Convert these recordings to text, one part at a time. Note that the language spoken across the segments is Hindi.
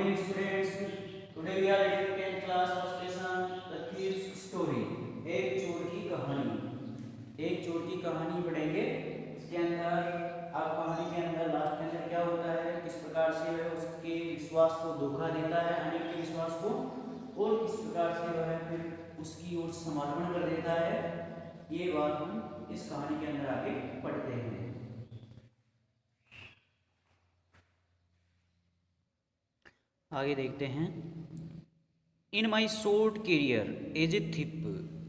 morning students. Today we are reading 10th class first lesson The Thief's Story. एक चोर की कहानी। एक चोर की कहानी पढ़ेंगे। इसके अंदर आप कहानी के अंदर लास्ट के अंदर क्या होता है, किस प्रकार से वह उसके विश्वास को धोखा देता है, अनिल के विश्वास को, और किस प्रकार से वह फिर उसकी ओर समर्पण कर देता है, ये बात हम इस कहानी के अंदर आगे पढ़ते हैं। आगे देखते हैं। In my short career as a thief,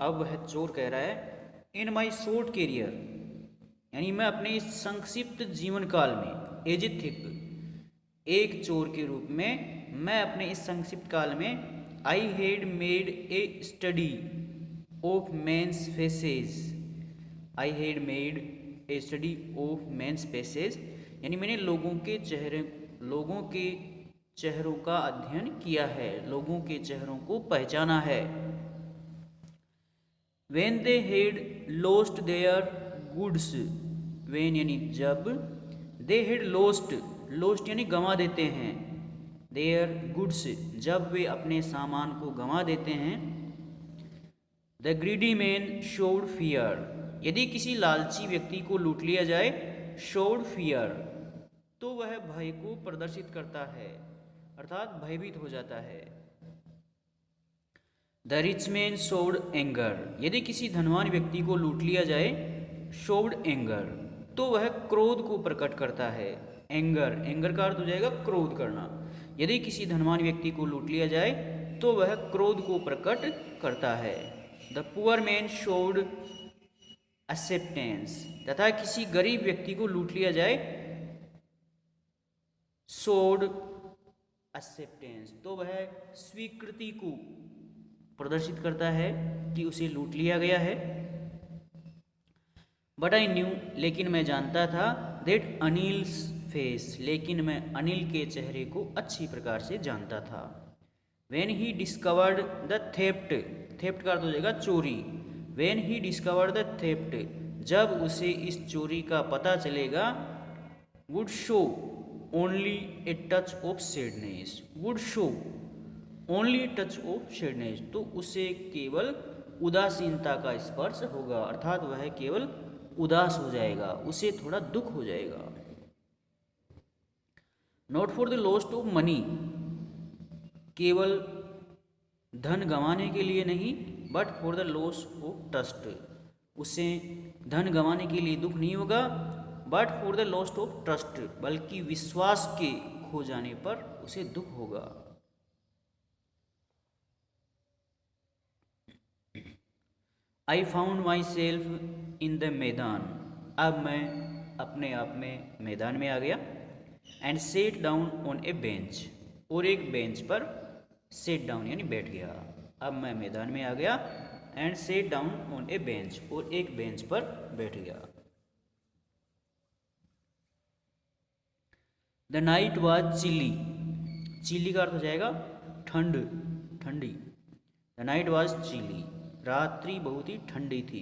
अब वह चोर कह रहा है इन माई शॉर्ट कैरियर, यानी मैं अपने इस संक्षिप्त जीवन काल में, एज ए थिप, एक चोर के रूप में, मैं अपने इस संक्षिप्त काल में I had made a study of men's faces, I had made a study of men's faces, यानी मैंने लोगों के चेहरों का अध्ययन किया है, लोगों के चेहरों को पहचाना है। When they had lost their goods, when यानी जब, they had lost यानी गंवा देते हैं, their goods जब वे अपने सामान को गंवा देते हैं। The greedy man showed fear, यदि किसी लालची व्यक्ति को लूट लिया जाए, showed fear, तो वह भय को प्रदर्शित करता है, अर्थात भयभीत हो जाता है। The rich man showed anger, यदि किसी धनवान व्यक्ति को लूट लिया जाए, शोड एंगर, तो वह क्रोध को प्रकट करता है। एंगर का अर्थ हो जाएगा क्रोध करना। यदि किसी धनवान व्यक्ति को लूट लिया जाए तो वह क्रोध को प्रकट करता है। The poor man showed acceptance, तथा किसी गरीब व्यक्ति को लूट लिया जाए, शोड एक्सेप्टेंस, तो वह स्वीकृति को प्रदर्शित करता है कि उसे लूट लिया गया है। बट आई न्यू, लेकिन मैं जानता था, दैट अनिल्स फेस, लेकिन मैं अनिल के चेहरे को अच्छी प्रकार से जानता था। When he discovered the theft, theft का अर्थ हो जाएगा चोरी। When he discovered the theft, जब उसे इस चोरी का पता चलेगा, would show only a touch of sadness, would show only touch of sadness, तो उसे केवल उदासीनता का स्पर्श होगा, अर्थात वह केवल उदास हो जाएगा, उसे थोड़ा दुख हो जाएगा। Not for the lost of money, केवल धन गंवाने के लिए नहीं, but for the loss of trust, उसे धन गंवाने के लिए दुख नहीं होगा, but for the lost of trust, बल्कि विश्वास के खो जाने पर उसे दुख होगा। I found my self in the मैदान, अब मैं अपने आप में मैदान में आ गया। And set down on a bench, और एक बेंच पर सेट डाउन यानी बैठ गया। अब मैं मैदान में आ गया, and set down on a bench, और एक बेंच पर बैठ गया। The night was chilly, chilly का अर्थ हो जाएगा ठंडी। द नाइट वॉज चिली, रात्रि बहुत ही ठंडी थी,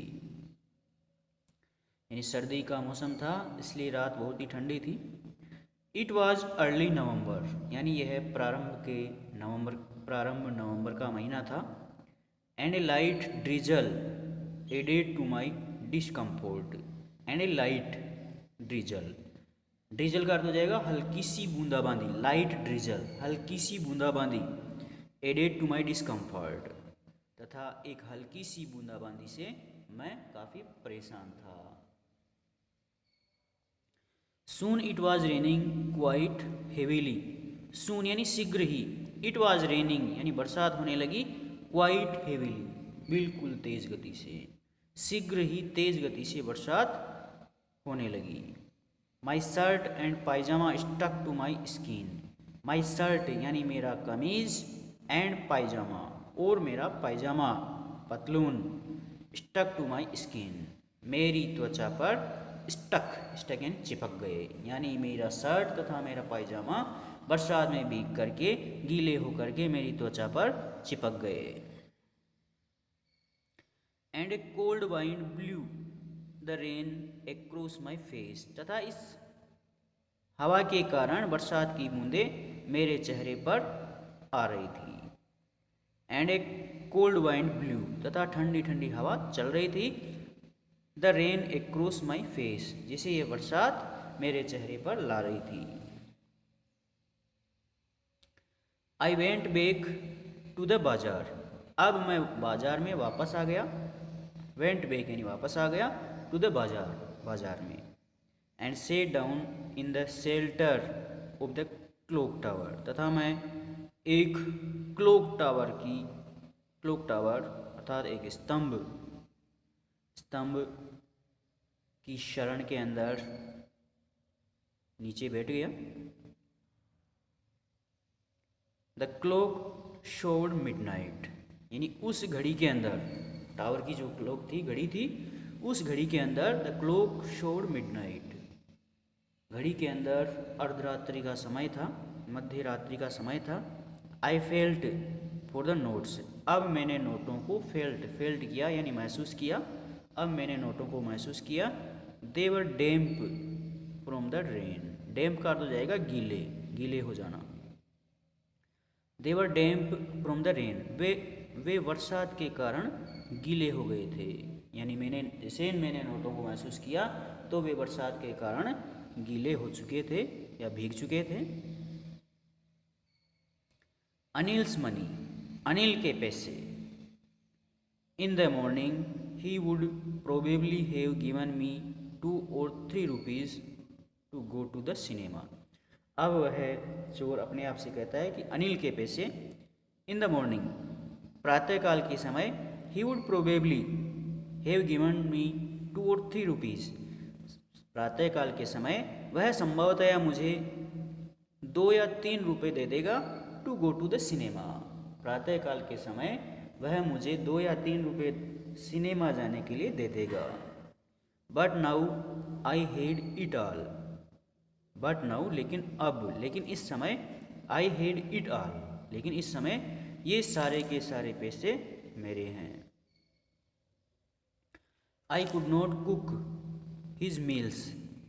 यानी सर्दी का मौसम था, इसलिए रात बहुत ही ठंडी थी। इट वॉज अर्ली नवंबर, यानी यह प्रारंभ नवंबर का महीना था। And a light drizzle added to my discomfort, and a light drizzle, drizzle का अर्थ हो जाएगा हल्की सी बूंदाबांदी, लाइट ड्रिजल, हल्की सी बूंदाबांदी, एडेड टू माई डिस्कम्फर्ट, तथा एक हल्की सी बूंदाबांदी से मैं काफ़ी परेशान था। Soon it was raining quite heavily, soon यानी शीघ्र ही, इट वॉज रेनिंग यानी बरसात होने लगी, क्वाइट हेवीली बिल्कुल तेज गति से, शीघ्र ही तेज गति से बरसात होने लगी। My shirt and pyjama stuck to my skin, my shirt यानी मेरा कमीज, एंड पायजामा और मेरा पायजामा पतलून, स्टक टू माई स्किन मेरी त्वचा पर, स्टक यानी चिपक गए, यानी मेरा शर्ट तथा मेरा पायजामा बरसात में भीग करके, गीले होकर के मेरी त्वचा पर चिपक गए। And a cold wind blue the rain across my face, तथा इस हवा के कारण बरसात की बूंदें मेरे चेहरे पर आ रही थी। And a cold wind blew, तथा ठंडी ठंडी हवा चल रही थी। The rain across my face, जिसे ये बरसात मेरे चेहरे पर ला रही थी। I went back to the bazaar, अब मैं बाजार में वापस आ गया। वेंट बैक यानी वापस आ गया, टू द बाजार, बाजार में। And set down in the shelter of the clock tower, तथा मैं एक क्लॉक टावर अर्थात एक स्तंभ की शरण के अंदर नीचे बैठ गया। द क्लॉक शोड मिडनाइट, यानी उस घड़ी के अंदर, टावर की जो क्लॉक थी, घड़ी थी, उस घड़ी के अंदर द क्लॉक शोड मिडनाइट, घड़ी के अंदर अर्धरात्रि का समय था, मध्य रात्रि का समय था। I felt for the notes, अब मैंने नोटों को फेल्ट किया यानी महसूस किया, अब मैंने नोटों को महसूस किया। दे वर डैम्प फ्रॉम द रेन, डैम्प का अर्थ हो जाएगा गीले हो जाना। दे वर डैम्प फ्रॉम द रेन, वे बरसात के कारण गीले हो गए थे, यानी मैंने नोटों को महसूस किया तो वे बरसात के कारण गीले हो चुके थे या भीग चुके थे। अनिल्स मनी, अनिल के पैसे। In the morning he would probably have given me 2 or 3 rupees to go to the cinema. अब वह चोर अपने आप से कहता है कि अनिल के पैसे, इन द मॉर्निंग प्रातःकाल के समय, ही would probably have given me 2 or 3 rupees, प्रातःकाल के समय वह संभवतया मुझे 2 या 3 रुपये दे देगा। To go to the cinema, प्रातःकाल के समय वह मुझे 2 या 3 रुपये सिनेमा जाने के लिए दे देगा। But now I head it all, but now लेकिन इस समय, आई हेड इट ऑल, लेकिन इस समय ये सारे के सारे पैसे मेरे हैं। I could not cook his meals,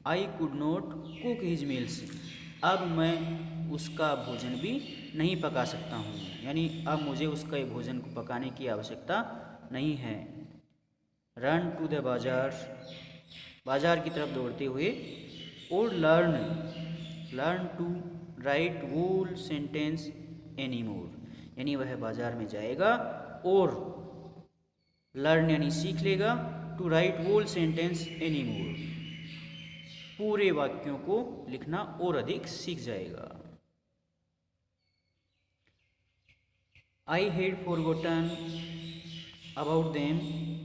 I could not cook his meals, अब मैं उसका भोजन भी नहीं पका सकता हूँ, यानी अब मुझे उसका भोजन को पकाने की आवश्यकता नहीं है। रन टू द बाजार, बाजार की तरफ दौड़ते हुए। और learn to write whole sentence any more, यानी वह बाजार में जाएगा और लर्न यानी सीख लेगा, to write whole sentence any more, पूरे वाक्यों को लिखना और अधिक सीख जाएगा। I had forgotten about them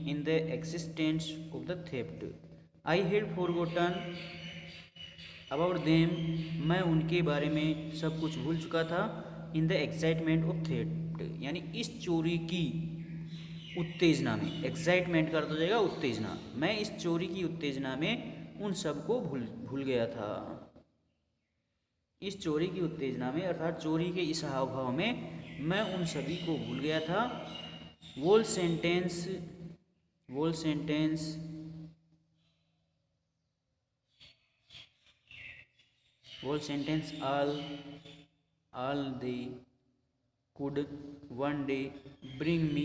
in the existence of the theft, I had forgotten about them, मैं उनके बारे में सब कुछ भूल चुका था। In the excitement of theft, यानी इस चोरी की उत्तेजना में, एक्साइटमेंट कर हो जाएगा उत्तेजना, मैं इस चोरी की उत्तेजना में उन सब को भूल गया था। इस चोरी की उत्तेजना में अर्थात चोरी के इस हाव भाव में मैं उन सभी को भूल गया था। वोल sentence all they could one day bring me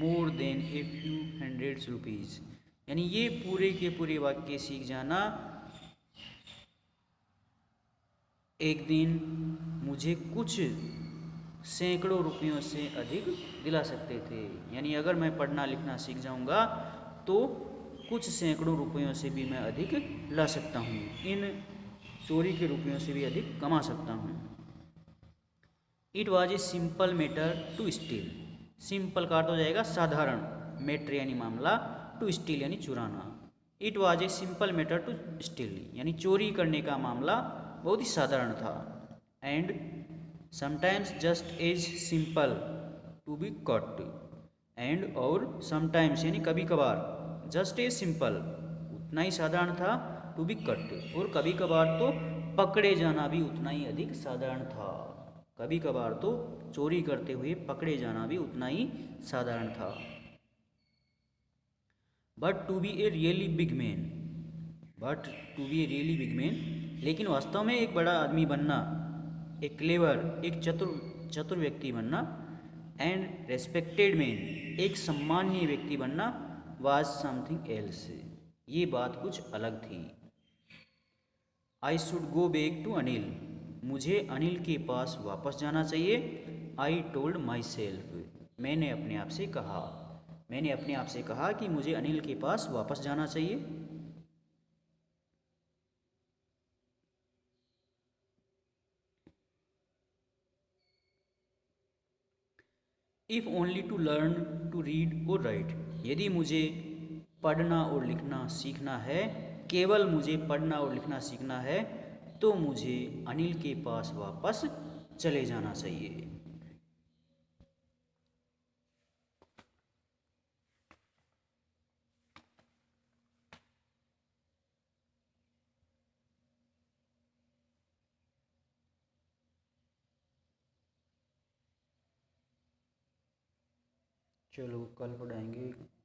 more than a few hundreds rupees, यानी ये पूरे के पूरे वाक्य सीख जाना एक दिन मुझे कुछ सैकड़ों रुपयों से अधिक दिला सकते थे, यानी अगर मैं पढ़ना लिखना सीख जाऊंगा तो कुछ सैकड़ों रुपयों से भी मैं अधिक ला सकता हूँ, इन चोरी के रुपयों से भी अधिक कमा सकता हूँ। It was a simple matter to steal, simple का अर्थ हो जाएगा साधारण, मैटर यानी मामला, टू स्टील यानी चुराना। It was a simple matter to steal, यानी चोरी करने का मामला बहुत ही साधारण था। And sometimes just as simple to be caught, and और समटाइम्स यानी कभी कभार, जस्ट एज सिंपल उतना ही साधारण था, टू बी कट और कभी कभार तो पकड़े जाना भी उतना ही अधिक साधारण था, कभी कभार तो चोरी करते हुए पकड़े जाना भी उतना ही साधारण था। But to be a really big man, but to be a really big man, लेकिन वास्तव में एक बड़ा आदमी बनना, एक क्लेवर, एक चतुर व्यक्ति बनना, एंड रेस्पेक्टेड मैन, एक सम्माननीय व्यक्ति बनना, वाज समथिंग एल्स, ये बात कुछ अलग थी। I should go back to Anil, मुझे अनिल के पास वापस जाना चाहिए। आई टोल्ड माई सेल्फ, मैंने अपने आप से कहा, मैंने अपने आप से कहा कि मुझे अनिल के पास वापस जाना चाहिए। If only to learn to read और राइट, यदि मुझे पढ़ना और लिखना सीखना है, केवल मुझे पढ़ना और लिखना सीखना है, तो मुझे अनिल के पास वापस चले जाना चाहिए। चलो कल पढ़ाएंगे।